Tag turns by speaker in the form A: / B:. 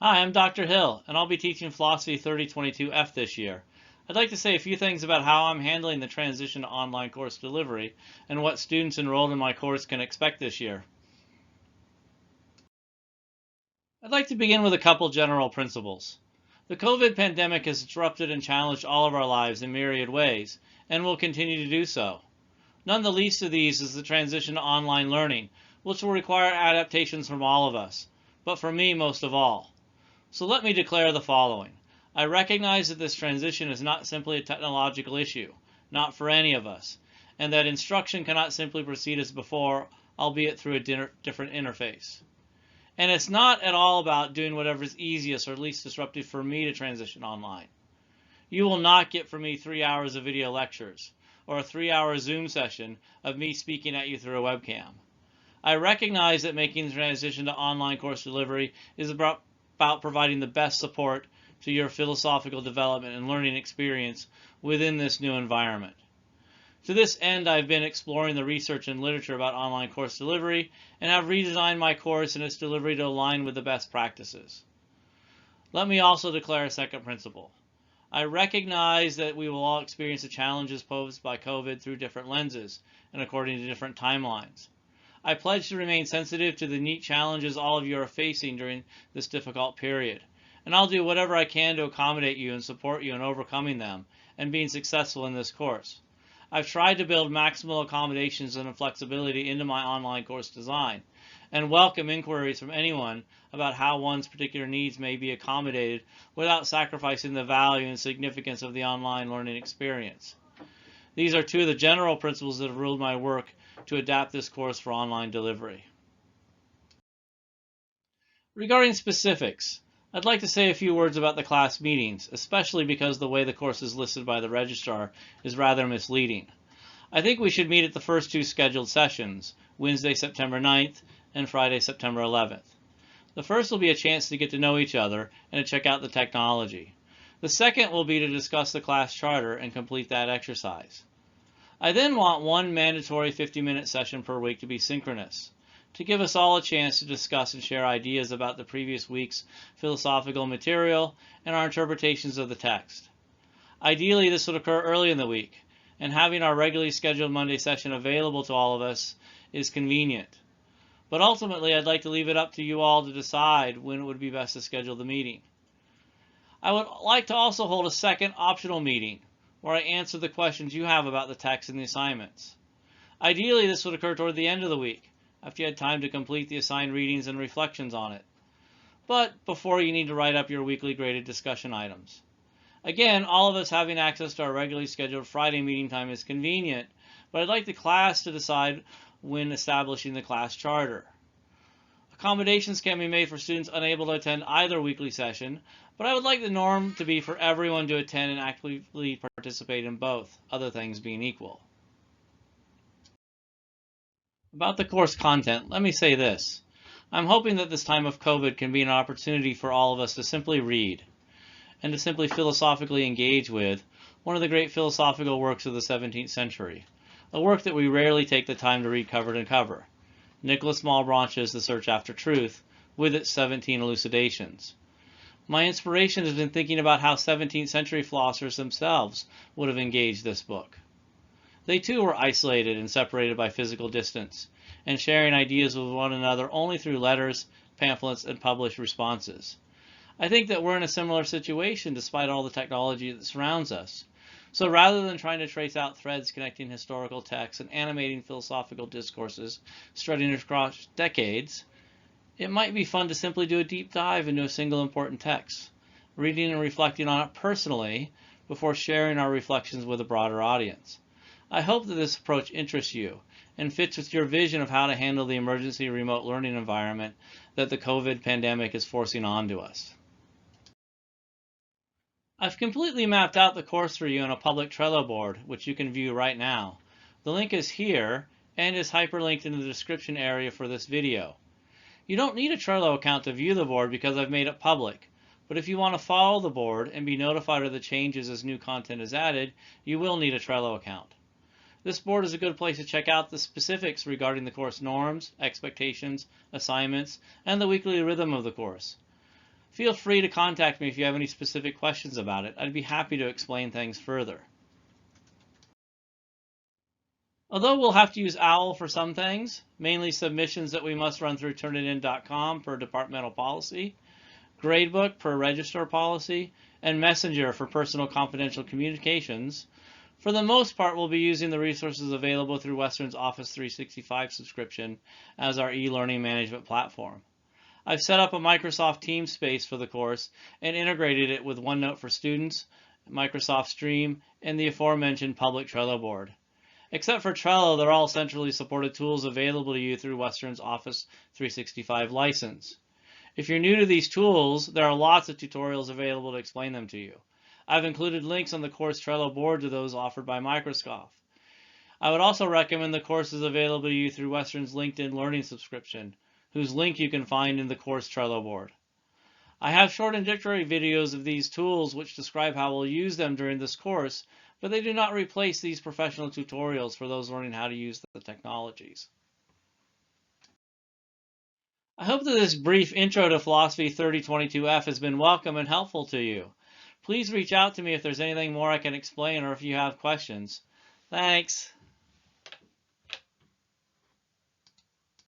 A: Hi, I'm Dr. Hill, and I'll be teaching Philosophy 3022F this year. I'd like to say a few things about how I'm handling the transition to online course delivery and what students enrolled in my course can expect this year. I'd like to begin with a couple general principles. The COVID pandemic has disrupted and challenged all of our lives in myriad ways, and will continue to do so. None the least of these is the transition to online learning, which will require adaptations from all of us, but for me most of all. So let me declare the following. I recognize that this transition is not simply a technological issue, not for any of us, and that instruction cannot simply proceed as before, albeit through a different interface. And it's not at all about doing whatever is easiest or least disruptive for me to transition online. You will not get from me 3 hours of video lectures or a 3-hour Zoom session of me speaking at you through a webcam. I recognize that making the transition to online course delivery is about providing the best support to your philosophical development and learning experience within this new environment. To this end, I've been exploring the research and literature about online course delivery and have redesigned my course and its delivery to align with the best practices. Let me also declare a second principle. I recognize that we will all experience the challenges posed by COVID through different lenses and according to different timelines. I pledge to remain sensitive to the unique challenges all of you are facing during this difficult period, and I'll do whatever I can to accommodate you and support you in overcoming them and being successful in this course. I've tried to build maximal accommodations and flexibility into my online course design, and welcome inquiries from anyone about how one's particular needs may be accommodated without sacrificing the value and significance of the online learning experience. These are two of the general principles that have ruled my work to adapt this course for online delivery. Regarding specifics, I'd like to say a few words about the class meetings, especially because the way the course is listed by the registrar is rather misleading. I think we should meet at the first two scheduled sessions, Wednesday, September 9th and Friday, September 11th. The first will be a chance to get to know each other and to check out the technology. The second will be to discuss the class charter and complete that exercise. I then want one mandatory 50-minute session per week to be synchronous, to give us all a chance to discuss and share ideas about the previous week's philosophical material and our interpretations of the text. Ideally, this would occur early in the week, and having our regularly scheduled Monday session available to all of us is convenient. But ultimately, I'd like to leave it up to you all to decide when it would be best to schedule the meeting. I would like to also hold a second optional meeting where I answer the questions you have about the text and the assignments. Ideally, this would occur toward the end of the week, after you had time to complete the assigned readings and reflections on it, but before you need to write up your weekly graded discussion items. Again, all of us having access to our regularly scheduled Friday meeting time is convenient, but I'd like the class to decide when establishing the class charter. Accommodations can be made for students unable to attend either weekly session, but I would like the norm to be for everyone to attend and actively participate in both, other things being equal. About the course content, let me say this. I'm hoping that this time of COVID can be an opportunity for all of us to simply read and to simply philosophically engage with one of the great philosophical works of the 17th century, a work that we rarely take the time to read cover to cover. Nicholas Malebranche's The Search After Truth, with its 17 elucidations. My inspiration has been thinking about how 17th century philosophers themselves would have engaged this book. They too were isolated and separated by physical distance, and sharing ideas with one another only through letters, pamphlets, and published responses. I think that we're in a similar situation despite all the technology that surrounds us. So rather than trying to trace out threads connecting historical texts and animating philosophical discourses stretching across decades, it might be fun to simply do a deep dive into a single important text, reading and reflecting on it personally before sharing our reflections with a broader audience. I hope that this approach interests you and fits with your vision of how to handle the emergency remote learning environment that the COVID pandemic is forcing onto us. I've completely mapped out the course for you in a public Trello board, which you can view right now. The link is here and is hyperlinked in the description area for this video. You don't need a Trello account to view the board because I've made it public, but if you want to follow the board and be notified of the changes as new content is added, you will need a Trello account. This board is a good place to check out the specifics regarding the course norms, expectations, assignments, and the weekly rhythm of the course. Feel free to contact me if you have any specific questions about it. I'd be happy to explain things further. Although we'll have to use OWL for some things, mainly submissions that we must run through turnitin.com per departmental policy, Gradebook per registrar policy, and Messenger for personal confidential communications, for the most part we'll be using the resources available through Western's Office 365 subscription as our e-learning management platform. I've set up a Microsoft Teams space for the course and integrated it with OneNote for Students, Microsoft Stream, and the aforementioned public Trello board. Except for Trello, they're all centrally supported tools available to you through Western's Office 365 license. If you're new to these tools, there are lots of tutorials available to explain them to you. I've included links on the course Trello board to those offered by Microsoft. I would also recommend the courses available to you through Western's LinkedIn Learning subscription, whose link you can find in the course Trello board. I have short introductory videos of these tools which describe how we'll use them during this course, but they do not replace these professional tutorials for those learning how to use the technologies. I hope that this brief intro to Philosophy 3022F has been welcome and helpful to you. Please reach out to me if there's anything more I can explain or if you have questions. Thanks.